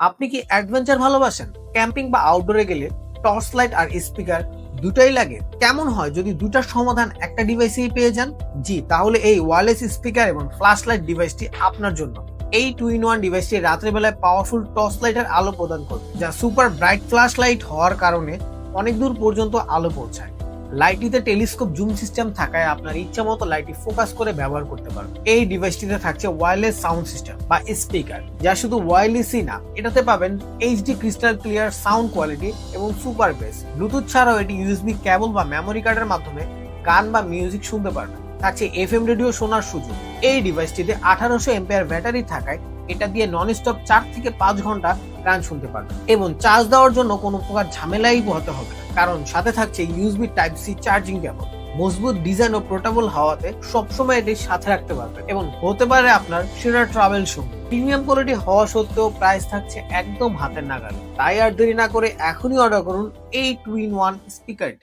আপনি কি অ্যাডভেঞ্চার ভালোবাসেন? ক্যাম্পিং বা আউটডোরে গেলে টর্চ লাইট আর স্পিকার দুটাই লাগে? কেমন হয় যদি দুটার সমাধান একটা ডিভাইসেই পেয়ে যান? জি, তাহলে এই ওয়্যারলেস স্পিকার এবং ফ্ল্যাশ লাইট ডিভাইসটি আপনার জন্য। এই 2-in-1 ডিভাইসটি রাতের বেলায় পাওয়ারফুল টর্চ লাইটের আলো প্রদান করবে, যা সুপার ব্রাইট ফ্ল্যাশ লাইট হওয়ার কারণে অনেক দূর পর্যন্ত আলো পৌঁছায়। লাইটটিতে টেলিস্কোপ জুম সিস্টেম থাকায় আপনার ইচ্ছা মতো লাইটটি ফোকাস করে ব্যবহার করতে পারবেন। এই ডিভাইসটিতে থাকছে ওয়্যারলেস সাউন্ড সিস্টেম বা স্পিকার, যা শুধু ওয়্যারলেসই না, এটাতে পাবেন HD crystal clear sound quality এবং সুপার বেস। ব্লুটুথ ছাড়াও এটি ইউএসবি কেবল বা মেমোরি কার্ডের মাধ্যমে গান বা মিউজিক শুনতে পারবেন। থাকছে এফএম রেডিও শোনার সুযোগ। এই ডিভাইসটিতে 1800 এম্পিয়ার ব্যাটারি থাকায় এটা দিয়ে নন স্টপ 4 থেকে 5 ঘন্টা গান শুনতে পারবেন এবং চার্জ দেওয়ার জন্য কোনো প্রকার ঝামেলাই পোহাতে হবে না, কারণ সাথে থাকছে USB type C charging cable. মজবুত ডিজাইন ও পোর্টেবল হওয়াতে সবসময় এটি সাথে রাখতে পারবেন এবং হতে পারে আপনার সেরা ট্রাভেল সঙ্গী। প্রিমিয়াম কোয়ালিটি হওয়া সত্ত্বেও প্রাইস থাকছে একদম হাতের নাগালে। তাই আর দেরি না করে এখনই অর্ডার করুন এই 2-in-1 স্পিকারটি।